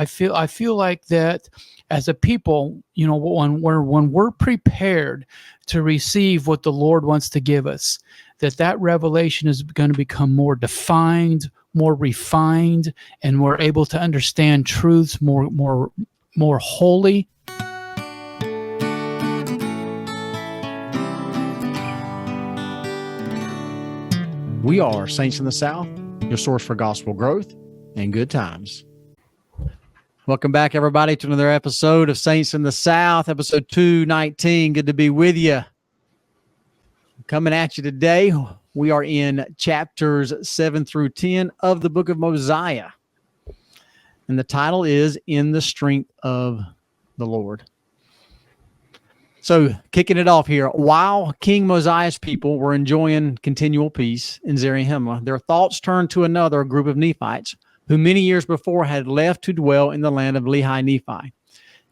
I feel like that as a people, when we're prepared to receive what the Lord wants to give us, that revelation is going to become more defined, more refined, and we're able to understand truths more wholly. We are Saints in the South, your source for gospel growth and good times. Welcome back, everybody, to another episode of Saints in the South, episode 219. Good to be with you. Coming at you today, we are in chapters 7 through 10 of the book of Mosiah. And the title is In the Strength of the Lord. So, kicking it off here, while King Mosiah's people were enjoying continual peace in Zarahemla, their thoughts turned to another group of Nephites who many years before had left to dwell in the land of Lehi-Nephi.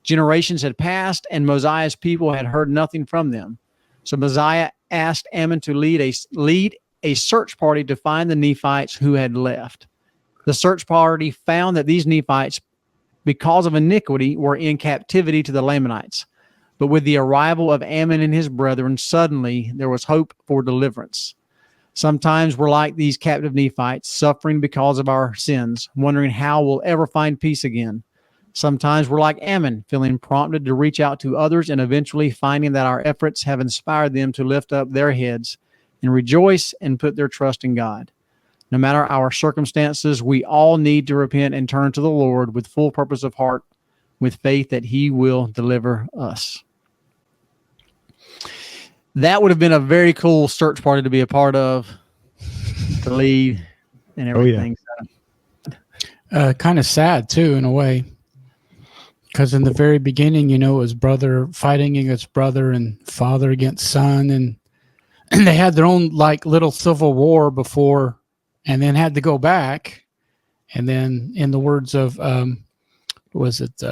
Generations had passed, and Mosiah's people had heard nothing from them. So Mosiah asked Ammon to lead a search party to find the Nephites who had left. The search party found that these Nephites, because of iniquity, were in captivity to the Lamanites. But with the arrival of Ammon and his brethren, suddenly there was hope for deliverance. Sometimes we're like these captive Nephites, suffering because of our sins, wondering how we'll ever find peace again. Sometimes we're like Ammon, feeling prompted to reach out to others and eventually finding that our efforts have inspired them to lift up their heads and rejoice and put their trust in God. No matter our circumstances, we all need to repent and turn to the Lord with full purpose of heart, with faith that He will deliver us. That would have been a very cool search party to be a part of, to lead and everything. Oh, yeah. Kind of sad, too, in a way. Because in the very beginning, it was brother fighting against brother and father against son. And they had their own, little civil war before and then had to go back. And then, in the words of, was it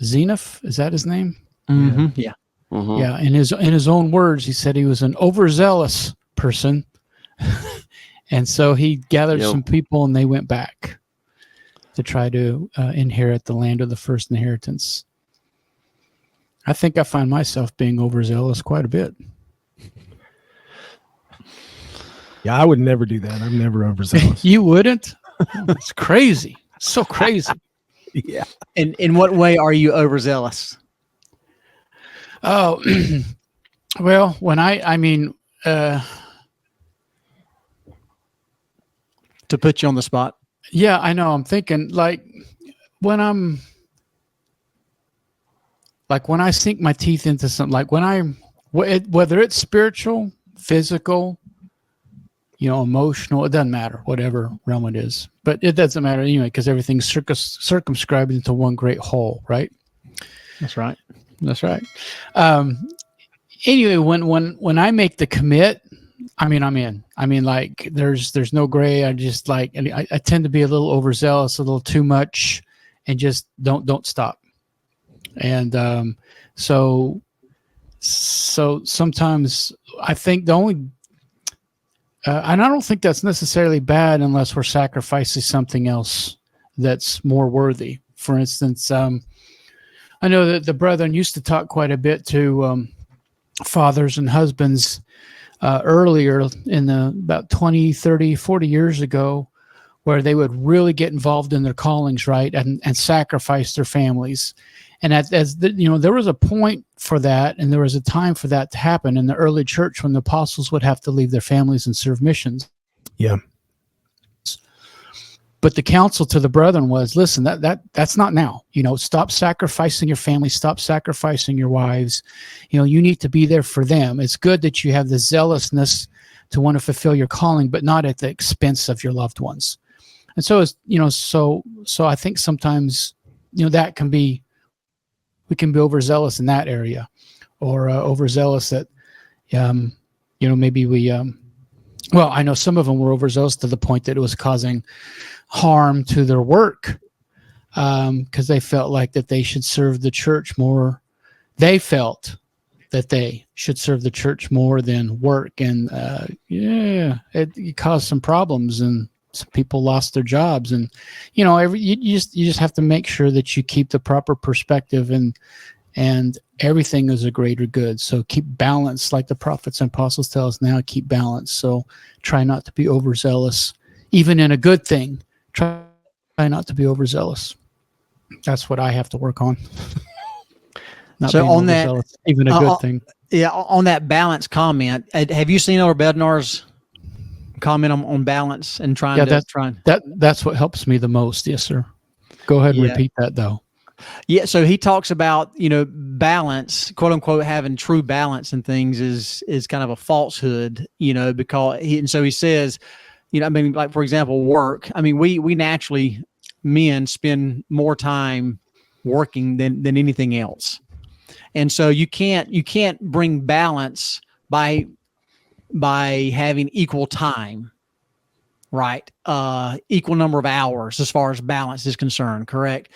Zenith? Is that his name? Mm-hmm. Yeah. Mm-hmm. Yeah, in his own words, he said he was an overzealous person, and so he gathered some people, and they went back to try to inherit the land of the first inheritance. I think I find myself being overzealous quite a bit. Yeah, I would never do that. I'm never overzealous. You wouldn't? It's crazy. So crazy. Yeah. And in what way are you overzealous? Oh, well, when to put you on the spot. Yeah, I know. I'm thinking when I sink my teeth into something, whether it's spiritual, physical, emotional, it doesn't matter, whatever realm it is, but it doesn't matter anyway, because everything's circumscribed into one great whole, right? That's right. That's right. Anyway, when I make the commit, I'm in. There's no gray. I just I tend to be a little overzealous, a little too much, and just don't stop. And so sometimes I think the only, and I don't think that's necessarily bad unless we're sacrificing something else that's more worthy. For instance, I know that the brethren used to talk quite a bit to fathers and husbands earlier in about 20, 30, 40 years ago, where they would really get involved in their callings, right, and sacrifice their families. And there was a point for that, and there was a time for that to happen in the early church when the apostles would have to leave their families and serve missions. Yeah. But the counsel to the brethren was, listen, that's not now. Stop sacrificing your family. Stop sacrificing your wives. You need to be there for them. It's good that you have the zealousness to want to fulfill your calling, but not at the expense of your loved ones. And so, so I think sometimes, that can be, we can be overzealous in that area, or overzealous that, maybe we, well, I know some of them were overzealous to the point that it was causing harm to their work, because they felt like that they should serve the church more. They felt that they should serve the church more than work, and it caused some problems. And some people lost their jobs, and you just have to make sure that you keep the proper perspective, and everything is a greater good. So keep balance, like the prophets and apostles tell us now. Keep balance. So try not to be overzealous, even in a good thing. Try not to be overzealous. That's what I have to work on. Not so being on that, overzealous, even a good thing. Yeah, on that balance comment, have you seen Elder Bednar's comment on balance and trying that's what helps me the most. Yes, sir. Go ahead and repeat that though. Yeah, so he talks about, balance, quote unquote, having true balance in things is kind of a falsehood, because he says, like, for example, work. I mean, we naturally, men spend more time working than anything else. And so you can't bring balance by having equal time, right? Equal number of hours as far as balance is concerned, correct?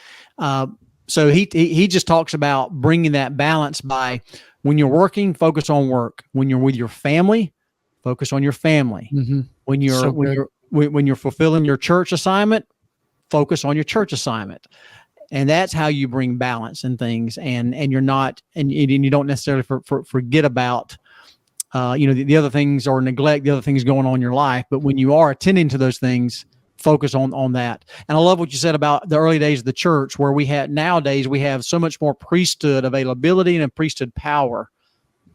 So he just talks about bringing that balance by, when you're working, focus on work. When you're with your family, focus on your family. Mm-hmm. When you're fulfilling your church assignment, focus on your church assignment. And that's how you bring balance in things, and you're not, and you don't necessarily forget about, the other things, or neglect the other things going on in your life. But when you are attending to those things, focus on that. And I love what you said about the early days of the church, where nowadays we have so much more priesthood availability and priesthood power,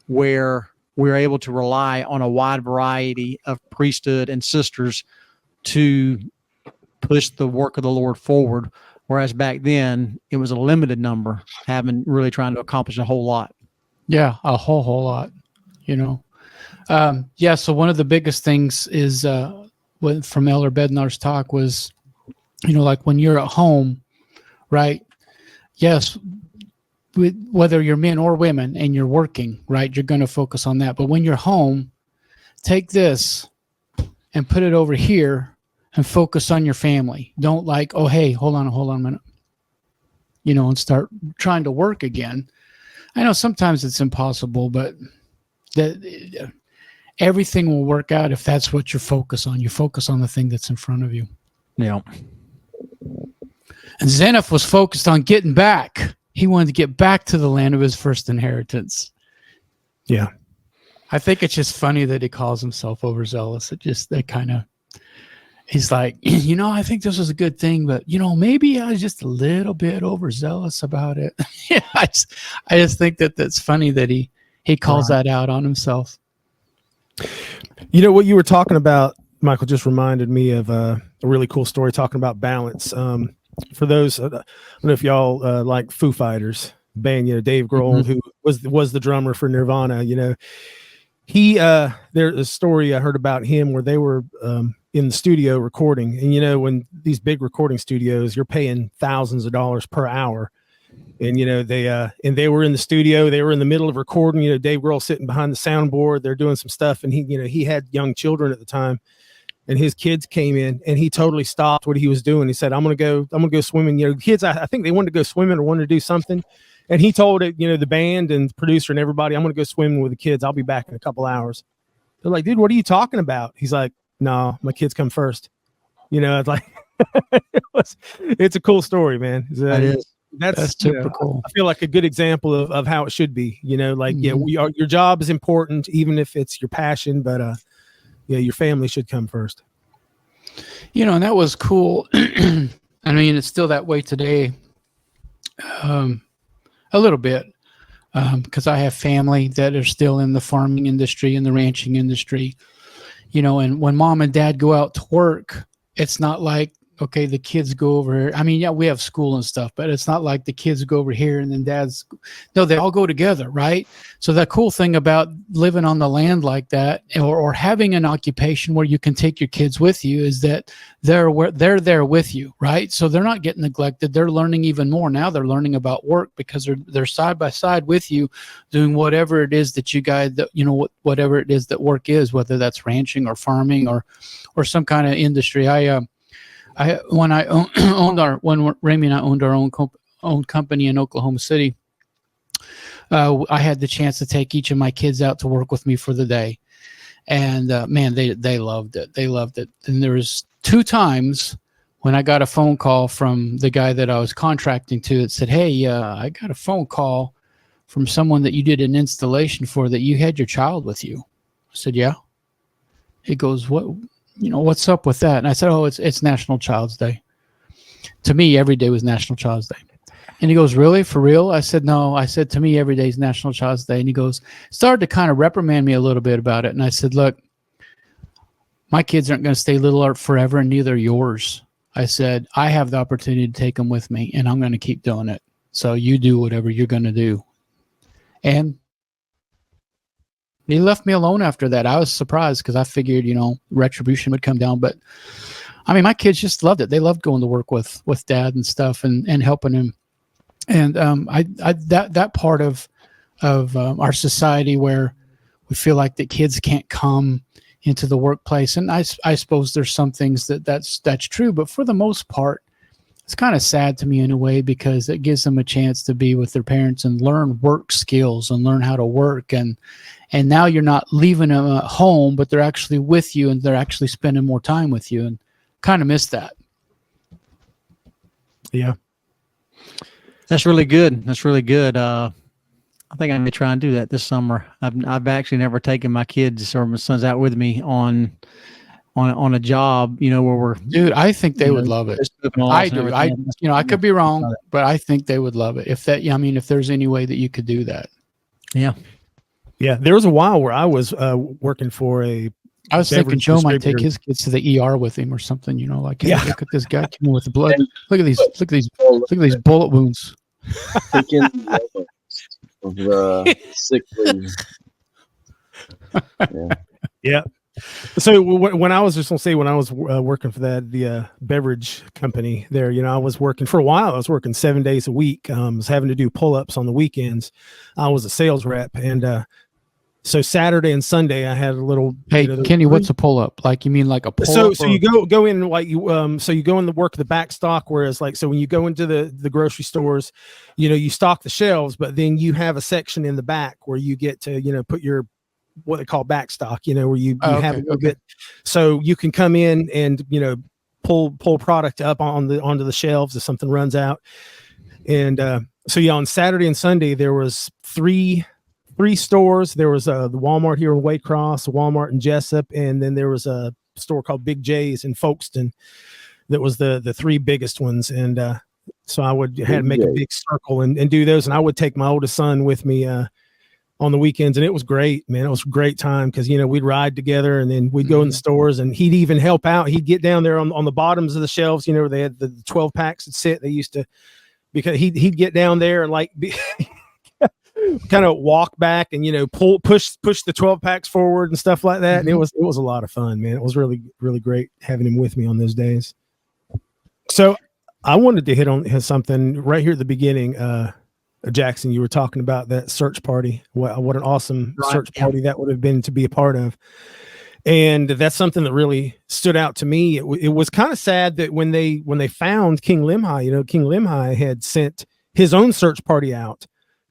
where we're able to rely on a wide variety of priesthood and sisters to push the work of the Lord forward. Whereas back then it was a limited number, really trying to accomplish a whole lot. Yeah, a whole lot, So one of the biggest things is from Elder Bednar's talk was, like when you're at home, right? Yes, whether you're men or women and you're working, right? You're going to focus on that. But when you're home, take this and put it over here and focus on your family. Don't like, oh, hey, hold on a minute, and start trying to work again. I know sometimes it's impossible, but everything will work out if that's what you focus on. You focus on the thing that's in front of you. Yeah. And Zeniff was focused on getting back. He wanted to get back to the land of his first inheritance. Yeah. I think it's just funny that he calls himself overzealous. He's like, I think this was a good thing, but, maybe I was just a little bit overzealous about it. I just think that's funny that he calls that out on himself. What you were talking about, Michael, just reminded me of a really cool story talking about balance. For those, I don't know if y'all like Foo Fighters band, Dave Grohl, who was the drummer for Nirvana. There's a story I heard about him where they were in the studio recording, and when these big recording studios, you're paying thousands of dollars per hour, and they were in the studio, they were in the middle of recording. Dave Grohl sitting behind the soundboard, they're doing some stuff, and he had young children at the time, and his kids came in, and he totally stopped what he was doing. He said, I'm gonna go swimming. Kids, I think they wanted to go swimming or wanted to do something. And he told it, the band and the producer and everybody, I'm going to go swimming with the kids. I'll be back in a couple hours. They're like, dude, what are you talking about? He's like, no, my kids come first. It's like, it's a cool story, man. That's super cool. I feel like a good example of how it should be, your job is important, even if it's your passion, but your family should come first. And that was cool. I mean, it's still that way today. A little bit, because I have family that are still in the farming industry and the ranching industry, and when mom and dad go out to work, it's not like, okay, the kids go over here. I mean, yeah, we have school and stuff, but it's not like the kids go over here and then no, they all go together, right? So the cool thing about living on the land like that, or having an occupation where you can take your kids with you, is that they're there with you, right? So they're not getting neglected. They're learning even more. Now they're learning about work because they're side by side with you, doing whatever it is that you guys, whatever it is that work is, whether that's ranching or farming or some kind of industry. When Ramey and I owned our own company in Oklahoma City, I had the chance to take each of my kids out to work with me for the day, and man, they loved it. They loved it. And there was 2 times when I got a phone call from the guy that I was contracting to that said, hey, I got a phone call from someone that you did an installation for that you had your child with you. I said, yeah. He goes, what's up with that? And I said, oh, it's National Child's Day. To me, every day was National Child's Day. And he goes, really? For real? I said, no. I said, to me, every day is National Child's Day. And he goes, started to kind of reprimand me a little bit about it. And I said, look, my kids aren't going to stay little art forever, and neither are yours. I said, I have the opportunity to take them with me, and I'm going to keep doing it. So you do whatever you're going to do. And he left me alone after that. I was surprised because I figured, retribution would come down. But I mean, my kids just loved it. They loved going to work with dad and stuff and helping him. And that part of our society where we feel like the kids can't come into the workplace. And I suppose there's some things that's true, but for the most part, it's kind of sad to me in a way because it gives them a chance to be with their parents and learn work skills and learn how to work. And now you're not leaving them at home, but they're actually with you and they're actually spending more time with you, and kind of miss that. Yeah. That's really good. That's really good. I think I may try and do that this summer. I've actually never taken my kids or my sons out with me on a job, where we're. Dude, I think they would love it. I do. I could be wrong, but I think they would love it. If there's any way that you could do that. Yeah. Yeah. There was a while where I was working for I was thinking Joe might take his kids to the ER with him or something, hey, look at this guy coming with the blood. Look at these bullet wounds. Taking of sick leave. Yeah. So when I was just going to say, when I was working for the beverage company there, I was working for a while. I was working 7 days a week. I was having to do pull-ups on the weekends. I was a sales rep. And so Saturday and Sunday I had a little. Hey, Kenny, what's a pull-up? Like, you mean like a pull-up? So you go in like so you go in the work of the back stock, whereas so when you go into the grocery stores, you stock the shelves, but then you have a section in the back where you get to, put your, what they call back stock, where you have a little bit, so you can come in and, pull product up onto the shelves if something runs out. And so on Saturday and Sunday, there was three stores. There was the Walmart here in Waycross, a Walmart in Jessup, and then there was a store called Big J's in Folkestone. That was the 3 biggest ones. And so I had to make a big circle and do those. And I would take my oldest son with me on the weekends, and it was great, man. It was a great time because, we'd ride together, and then we'd go in the stores, and he'd even help out. He'd get down there on the bottoms of the shelves, where they had the 12 packs that sit. They used to, because he'd get down there and kind of walk back and push the 12 packs forward and stuff like that. And it was a lot of fun, man. It was really, really great having him with me on those days. So I wanted to hit on something right here at the beginning. Jackson, you were talking about that search party. What an awesome search party that would have been to be a part of. And that's something that really stood out to me. It was kind of sad that when they found King Limhi, King Limhi had sent his own search party out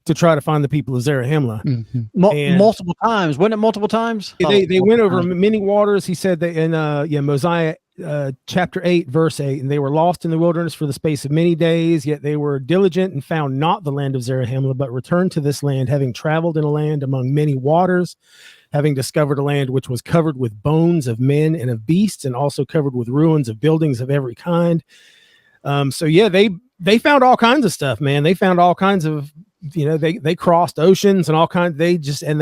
to try to find the people of Zarahemla. Multiple times. Wasn't it multiple times? They went over many waters. He said that in Mosiah chapter 8, verse 8, and they were lost in the wilderness for the space of many days, yet they were diligent and found not the land of Zarahemla, but returned to this land, having traveled in a land among many waters, having discovered a land which was covered with bones of men and of beasts, and also covered with ruins of buildings of every kind. They found all kinds of stuff, man. They found all kinds of, they crossed oceans and all kinds. They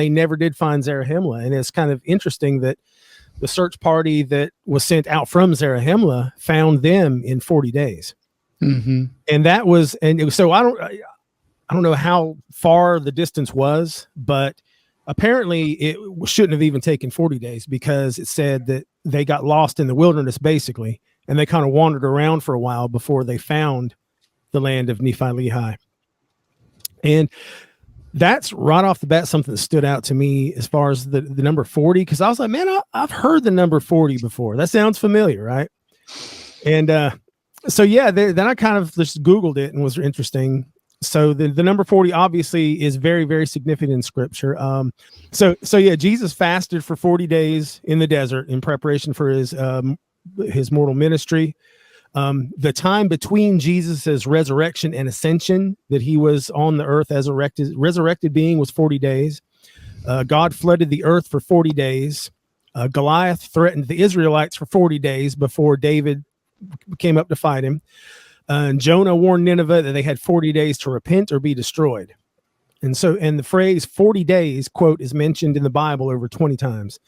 never did find Zarahemla. And it's kind of interesting that the search party that was sent out from Zarahemla found them in 40 days. And that was, so I don't know how far the distance was, but apparently it shouldn't have even taken 40 days, because it said that they got lost in the wilderness basically, and they kind of wandered around for a while before they found the land of Nephi-Lehi. And that's right off the bat something that stood out to me as far as the number 40, because I was like, man, I've heard the number 40 before. That sounds familiar, right? And then I kind of just Googled it and was interesting. So the number 40 obviously is very, very significant in scripture. Jesus fasted for 40 days in the desert in preparation for his his mortal ministry. The time between Jesus' resurrection and ascension, that he was on the earth as a resurrected being, was 40 days. God flooded the earth for 40 days. Goliath threatened the Israelites for 40 days before David came up to fight him. And Jonah warned Nineveh that they had 40 days to repent or be destroyed. And the phrase 40 days, quote, is mentioned in the Bible over 20 times.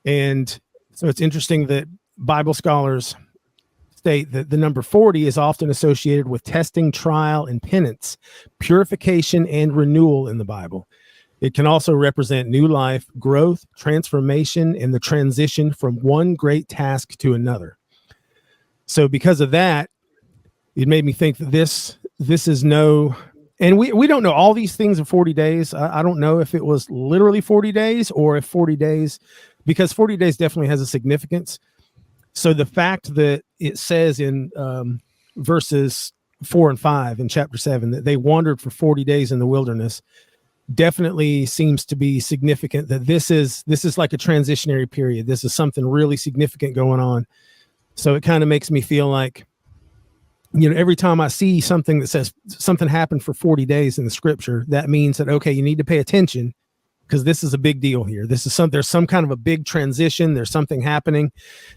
And so it's interesting that Bible scholars state that the number 40 is often associated with testing, trial, and penance, purification, and renewal in the Bible. It can also represent new life, growth, transformation, and the transition from one great task to another. So because of that, it made me think that this is no, and we don't know all these things in 40 days. I don't know if it was literally 40 days or if 40 days, because 40 days definitely has a significance. So the fact that it says in verses 4 and 5 in chapter 7 that they wandered for 40 days in the wilderness definitely seems to be significant, that this is like a transitionary period. This is something really significant going on. So it kind of makes me feel like, every time I see something that says something happened for 40 days in the scripture, that means that, okay, you need to pay attention, because this is a big deal here. There's some kind of a big transition. There's something happening,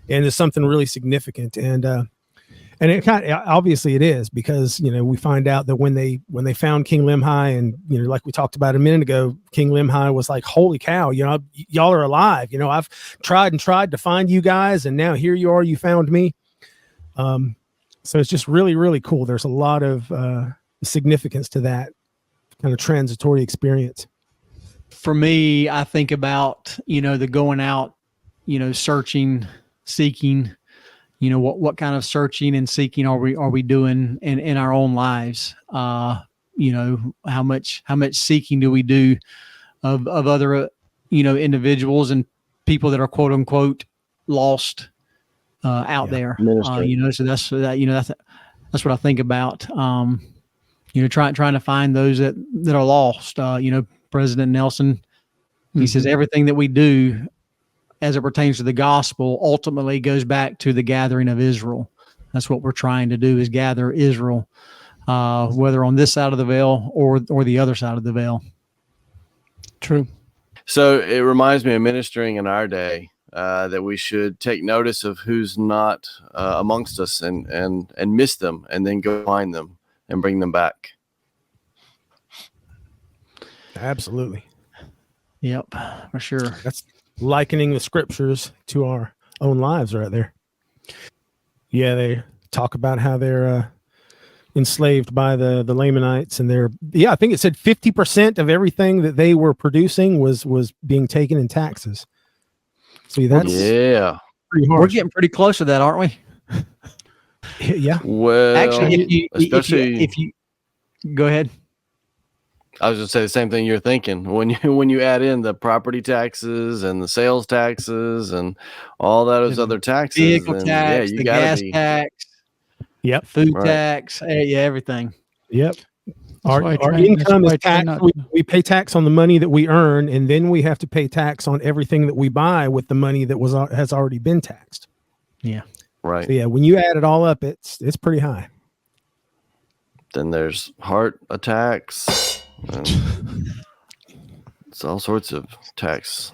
and there's something really significant. And it obviously it is, because, we find out that when they found King Limhi, and, like we talked about a minute ago, King Limhi was like, holy cow, y'all are alive. I've tried to find you guys, and now here you are, you found me. So it's just really, really cool. There's a lot of significance to that kind of transitory experience. For me, I think about, the going out, searching, seeking, what kind of searching and seeking are we doing in our own lives? How much seeking do we do of other, individuals and people that are quote unquote lost out there, so that's what I think about. Trying to find those that are lost. President Nelson, he says everything that we do as it pertains to the gospel ultimately goes back to the gathering of Israel. That's what we're trying to do, is gather Israel, whether on this side of the veil or the other side of the veil. True. So it reminds me of ministering in our day, that we should take notice of who's not amongst us and miss them, and then go find them and bring them back. Absolutely. Yep, for sure. That's likening the scriptures to our own lives right there. Yeah, they talk about how they're enslaved by the Lamanites, and I think it said 50% of everything that they were producing was being taken in taxes. See, that's pretty harsh. We're getting pretty close to that, aren't we? Yeah. Well, actually, if you go ahead. I was going to say the same thing you're thinking. When you add in the property taxes and the sales taxes and all those other taxes, vehicle tax, the gas tax, yep, food tax, everything. Yep. Our income is tax. We pay tax on the money that we earn, and then we have to pay tax on everything that we buy with the money that has already been taxed. Yeah. Right. So when you add it all up, it's pretty high. Then there's heart attacks. It's all sorts of tax.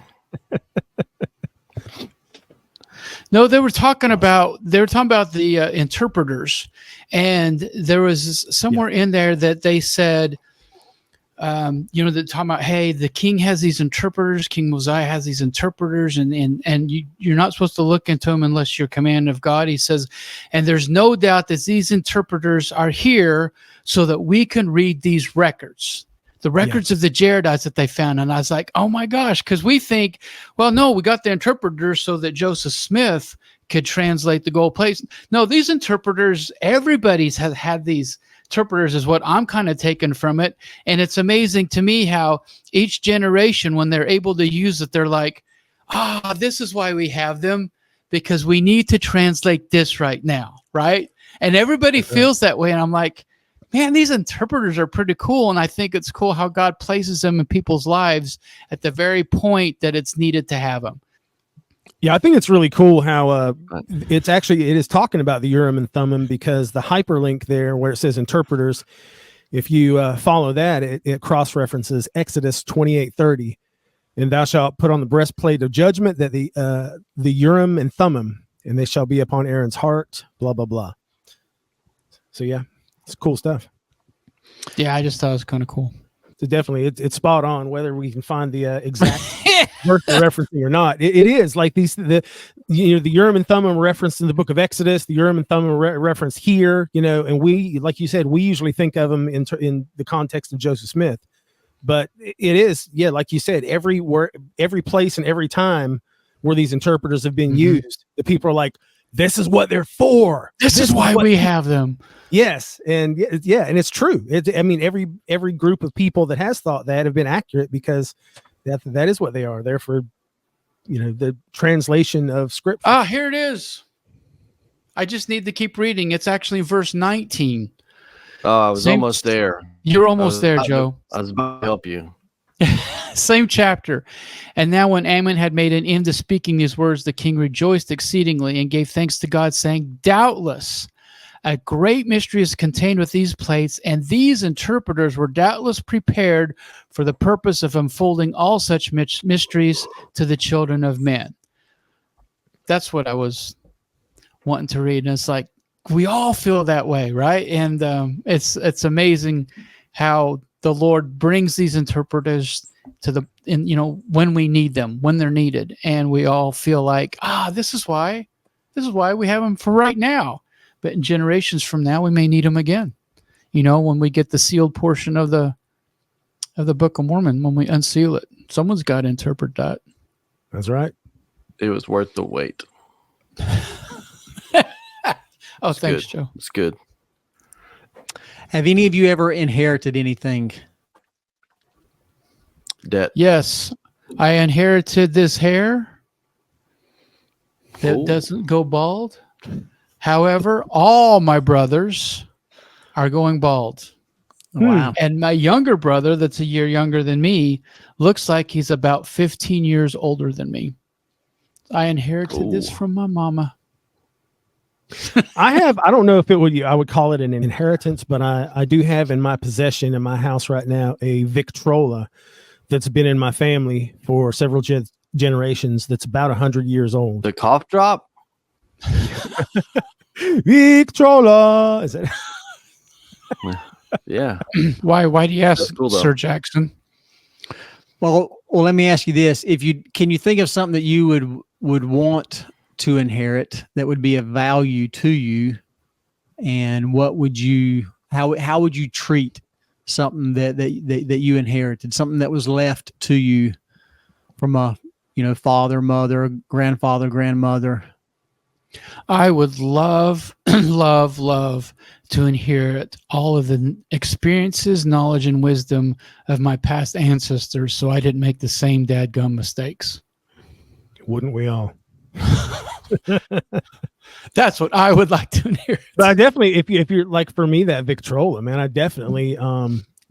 No, they were talking about the interpreters, and there was somewhere in there that they said, they're talking about, hey, the king has these interpreters, King Mosiah has these interpreters, and you're not supposed to look into them unless you're commanded of God. He says, and there's no doubt that these interpreters are here so that we can read these records. The records of the Jaredites that they found. And I was like, oh my gosh, because we think, well, no, we got the interpreters so that Joseph Smith could translate the gold plates. No, these interpreters, everybody's has had these interpreters, is what I'm kind of taking from it. And it's amazing to me how each generation, when they're able to use it, they're like, this is why we have them, because we need to translate this right now, right? And everybody feels that way. And I'm like, man, these interpreters are pretty cool. And I think it's cool how God places them in people's lives at the very point that it's needed to have them. Yeah, I think it's really cool how it is talking about the Urim and Thummim, because the hyperlink there where it says interpreters, if you follow that, it cross-references Exodus 28:30, and thou shalt put on the breastplate of judgment that the Urim and Thummim, and they shall be upon Aaron's heart, blah, blah, blah. So yeah, it's cool stuff. Yeah, I just thought it was kind of cool. So definitely, it's spot on. Whether we can find the exact verse referencing or not, it is like the Urim and Thummim referenced in the book of Exodus, the Urim and Thummim referenced here, and we, like you said, we usually think of them in the context of Joseph Smith, but it is, yeah, like you said, every place and every time where these interpreters have been used, the people are like, this is what they're for. This is why we have them. Yes, and yeah, and it's true. I mean, every group of people that has thought that have been accurate, because that is what they are. They're for, the translation of scripture. Ah, here it is. I just need to keep reading. It's actually verse 19. Oh, I was almost there. You're almost there, Joe. I was about to help you. Same chapter. And now when Ammon had made an end of speaking these words, the king rejoiced exceedingly and gave thanks to God, saying, doubtless a great mystery is contained with these plates, and these interpreters were doubtless prepared for the purpose of unfolding all such mysteries to the children of men. That's what I was wanting to read. And it's like, we all feel that way, right? And it's amazing how the Lord brings these interpreters to when we need them, when they're needed. And we all feel like, this is why we have them for right now. But in generations from now, we may need them again. When we get the sealed portion of the Book of Mormon, when we unseal it, someone's got to interpret that. That's right. It was worth the wait. Thanks, good. Joe. It's good. Have any of you ever inherited anything? Debt. Yes, I inherited this hair that doesn't go bald. However, all my brothers are going bald. Wow. And my younger brother, that's a year younger than me, looks like he's about 15 years older than me. I inherited this from my mama. I don't know if I would call it an inheritance, but I do have in my possession in my house right now a Victrola that's been in my family for several generations. That's about 100 years old. The cough drop? Victrola. Is it? Yeah. Why do you ask, cool, Sir Jackson? Well, let me ask you this: can you think of something that you would want to inherit that would be of value to you, and how would you treat something that you inherited, something that was left to you from a father, mother, grandfather, grandmother? I would love, love to inherit all of the experiences, knowledge, and wisdom of my past ancestors, so I didn't make the same dadgum mistakes. Wouldn't we all? That's what I would like to inherit. But I definitely, if you're like, for me, that Victrola, man, I definitely,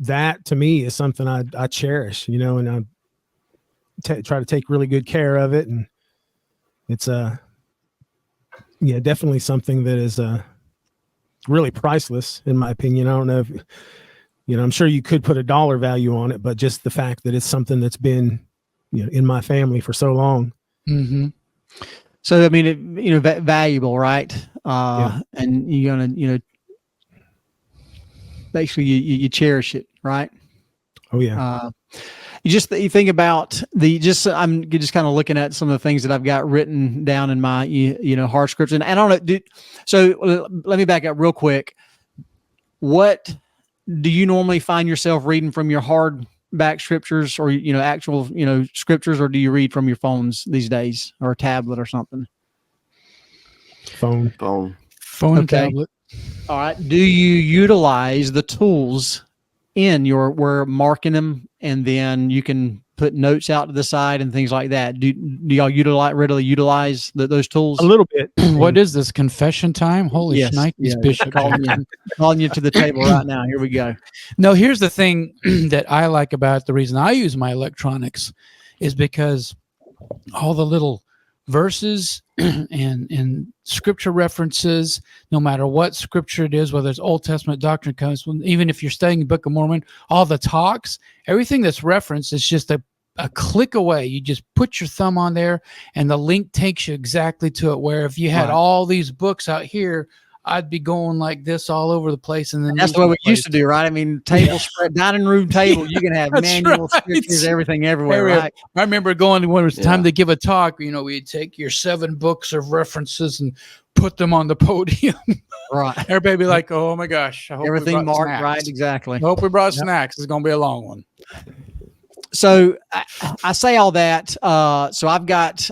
that to me is something I cherish, and I try to take really good care of it. And it's definitely something that is really priceless, in my opinion. I don't know if, I'm sure you could put a dollar value on it, but just the fact that it's something that's been, in my family for so long. Mm-hmm. So, I mean, valuable, right? And you're going to, basically you cherish it, right? Oh yeah. You think about I'm just kind of looking at some of the things that I've got written down in my, hard scripts. And I don't know. So let me back up real quick. What do you normally find yourself reading from your hardback scriptures, or, actual, scriptures, or do you read from your phones these days, or a tablet or something? Phone. And tablet. All right. Do you utilize the tools in where marking them, and then you can put notes out to the side and things like that? Do y'all readily utilize those tools? A little bit. What is this, confession time? Holy shnikes, Bishop. Calling you to the table right now. Here we go. No, here's the thing that I like about it. The reason I use my electronics is because all the little verses and scripture references, no matter what scripture it is, whether it's Old Testament doctrine comes, even if you're studying the Book of Mormon, all the talks, everything that's referenced is just a click away. You just put your thumb on there and the link takes you exactly to it. Where if you had all these books out here, I'd be going like this all over the place. And then that's the way we used to do, right? I mean, table spread, dining room table, you can have manual scriptures, everything everywhere, right? I remember going when it was time to give a talk, we'd take your 7 books of references and put them on the podium. Right. Everybody be like, oh my gosh. I hope everything marked snacks. Right. Exactly. I hope we brought snacks. It's going to be a long one. So I say all that. So I've got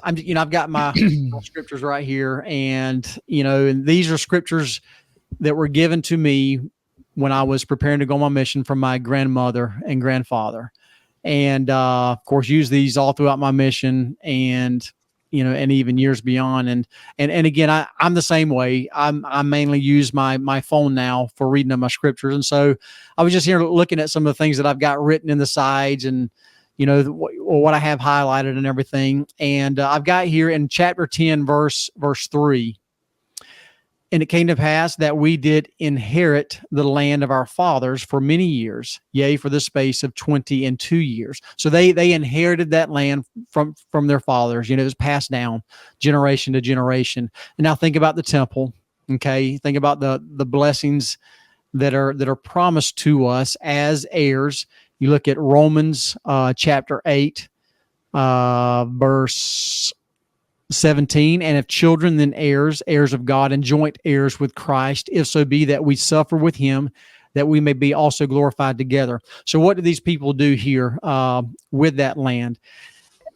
my scriptures right here, and and these are scriptures that were given to me when I was preparing to go on my mission from my grandmother and grandfather, and of course use these all throughout my mission, and and even years beyond. And again, I'm the same way. I mainly use my phone now for reading of my scriptures, and so I was just here looking at some of the things that I've got written in the sides, and what I have highlighted and everything. And I've got here in chapter 10, verse 3. And it came to pass that we did inherit the land of our fathers for many years, yea, for the space of 22 years. So they inherited that land from their fathers. It was passed down generation to generation. And now think about the temple. Okay, think about the blessings that are promised to us as heirs. You look at Romans chapter 8, verse 17, and if children, then heirs, heirs of God, and joint heirs with Christ, if so be that we suffer with him, that we may be also glorified together. So what do these people do here with that land?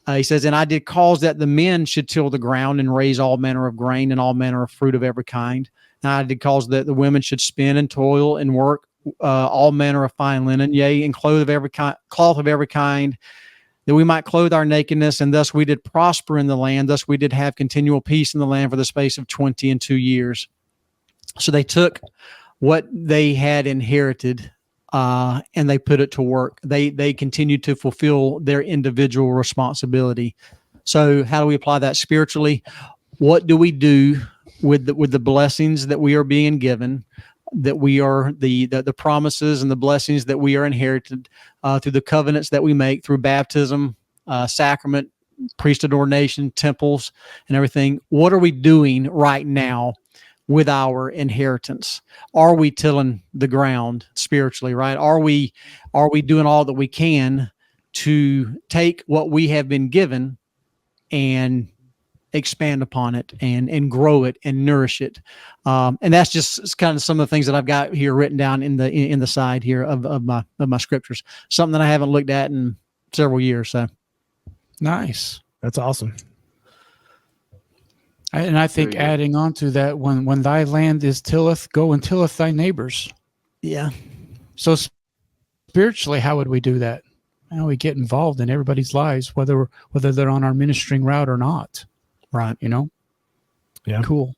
He says, and I did cause that the men should till the ground and raise all manner of grain and all manner of fruit of every kind. And I did cause that the women should spin and toil and work all manner of fine linen, yea, and cloth of every kind, that we might clothe our nakedness, and thus we did prosper in the land. Thus we did have continual peace in the land for the space of 22 years. So they took what they had inherited and they put it to work. They continued to fulfill their individual responsibility. So how do we apply that spiritually? What do we do with the blessings that we are being given? That we are the promises and the blessings that we are inherited through the covenants that we make through baptism, sacrament, priesthood ordination, temples, and everything. What are we doing right now with our inheritance? Are we tilling the ground spiritually, right? Are we doing all that we can to take what we have been given and expand upon it and grow it and nourish it? And that's just kind of some of the things that I've got here written down in the side here of my scriptures. Something that I haven't looked at in several years. So nice. That's awesome. And I think adding on to that, when thy land is tilleth, go and tilleth thy neighbors. Yeah. So spiritually, how would we do that? How we get involved in everybody's lives, whether they're on our ministering route or not. Right. Yeah. Cool.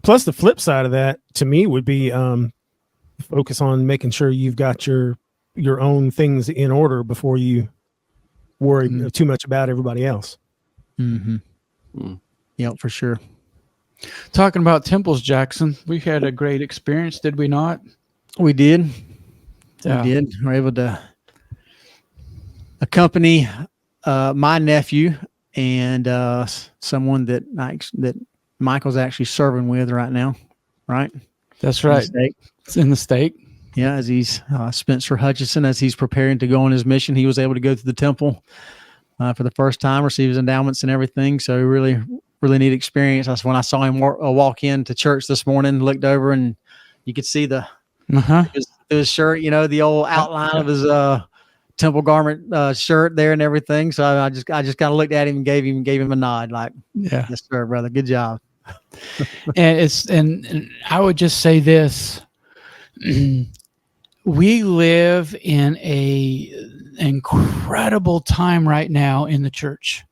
Plus the flip side of that to me would be focus on making sure you've got your own things in order before you worry too much about everybody else. Mm-hmm. Yeah, for sure. Talking about temples, Jackson, we had a great experience, did we not? We did. Yeah. We did. We were able to accompany my nephew and someone that Michael's actually serving with right now, right? That's right. It's in the state. Yeah, as he's Spencer Hutchison, as he's preparing to go on his mission, he was able to go to the temple for the first time, receive his endowments and everything. So really, really neat experience. That's when I saw him walk into church this morning, looked over, and you could see his shirt, the old outline of his temple garment shirt there and everything. So I just kind of looked at him and gave him a nod, like, yeah, yes, sir, brother, good job. and I would just say this: we live in a incredible time right now in the church.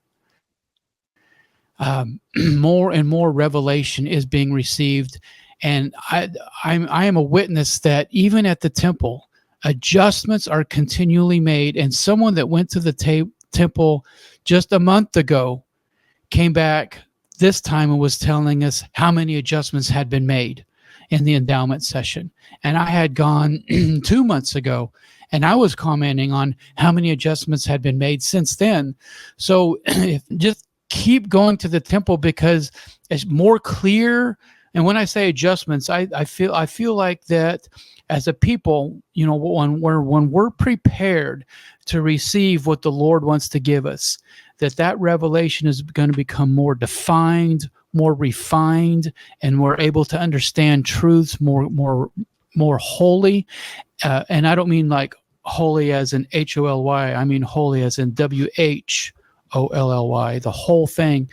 More and more revelation is being received, and I am a witness that even at the temple, adjustments are continually made. And someone that went to the temple just a month ago came back this time and was telling us how many adjustments had been made in the endowment session. And I had gone 2 months ago, and I was commenting on how many adjustments had been made since then. So just keep going to the temple, because it's more clear. And when I say adjustments, I feel like that as a people, you know, when we're prepared to receive what the Lord wants to give us, that revelation is going to become more defined, more refined, and we're able to understand truths more wholly. And I don't mean like holy as in HOLY. I mean holy as in WHOLLY, the whole thing.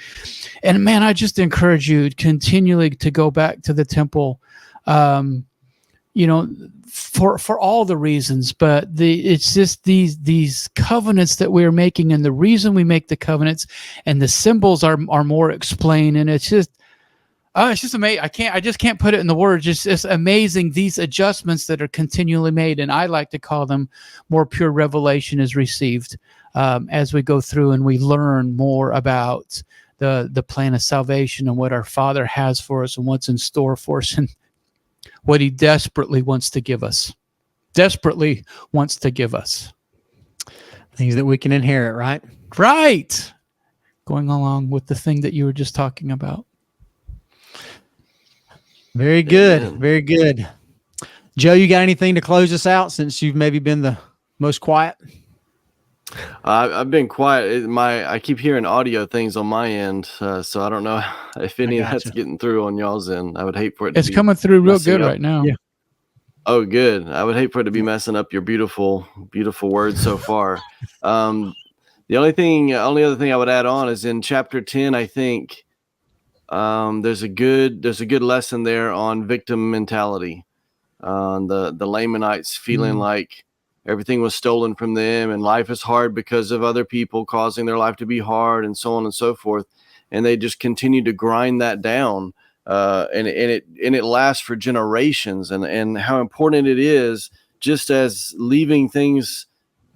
And man, I just encourage you continually to go back to the temple, you know, for all the reasons, but it's just these covenants that we're making, and the reason we make the covenants and the symbols are more explained, and it's just amazing. I just can't put it in the words. It's amazing, these adjustments that are continually made, and I like to call them more pure revelation is received as we go through and we learn more about the plan of salvation and what our Father has for us and what's in store for us, and what he desperately wants to give us. Desperately wants to give us. Things that we can inherit, right? Right. Going along with the thing that you were just talking about. Very good. Amen. Very good. Joe, you got anything to close us out since you've maybe been the most quiet? I've been quiet. I keep hearing audio things on my end, so I don't know if any of that's getting through on y'all's end. I would hate for it. It's coming through real good up. right now. Yeah. Oh, good. I would hate for it to be messing up your beautiful, beautiful words so far. The only other thing I would add on is in chapter 10. I think there's a good lesson there on victim mentality. The Lamanites feeling like everything was stolen from them, and life is hard because of other people causing their life to be hard, and so on and so forth. And they just continue to grind that down, and it lasts for generations. And how important it is, just as leaving things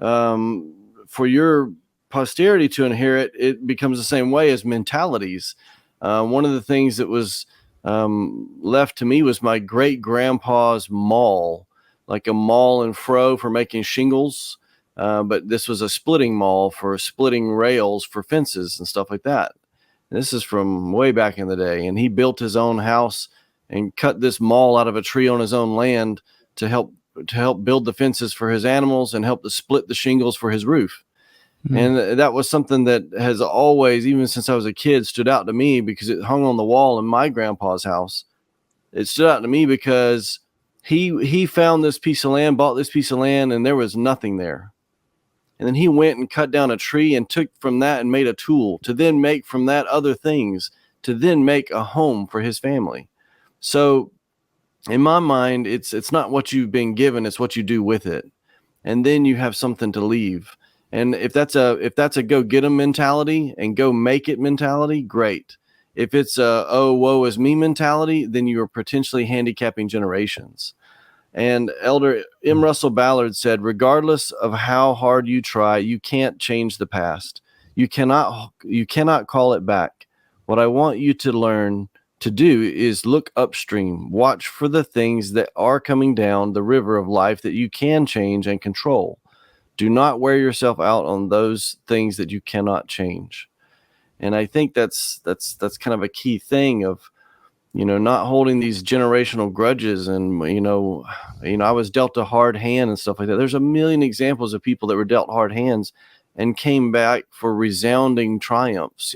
for your posterity to inherit, it becomes the same way as mentalities. One of the things that was left to me was my great grandpa's maul, like a maul and fro for making shingles. But this was a splitting maul for splitting rails for fences and stuff like that. And this is from way back in the day. And he built his own house and cut this maul out of a tree on his own land to help build the fences for his animals and help to split the shingles for his roof. And that was something that has always, even since I was a kid, stood out to me because it hung on the wall in my grandpa's house. It stood out to me because he found this piece of land, bought this piece of land, and there was nothing there. And then he went and cut down a tree and took from that and made a tool to then make from that other things to then make a home for his family. So in my mind, it's not what you've been given, it's what you do with it. And then you have something to leave. And if that's a go get 'em mentality and go make it mentality, great. If it's a, oh, woe is me mentality, then you are potentially handicapping generations. And Elder M. Russell Ballard said, regardless of how hard you try, you can't change the past. You cannot call it back. What I want you to learn to do is look upstream, watch for the things that are coming down the river of life that you can change and control. Do not wear yourself out on those things that you cannot change. And I think that's kind of a key thing of, not holding these generational grudges. And, I was dealt a hard hand and stuff like that. There's a million examples of people that were dealt hard hands and came back for resounding triumphs,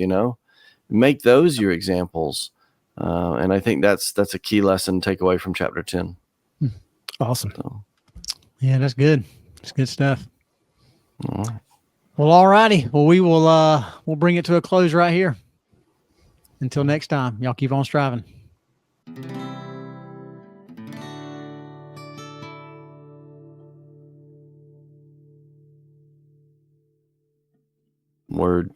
Make those your examples. And I think that's a key lesson to take away from chapter 10. Awesome. So. Yeah, that's good. It's good stuff. Well, all righty. Well, we'll bring it to a close right here. Until next time, y'all keep on striving. Word.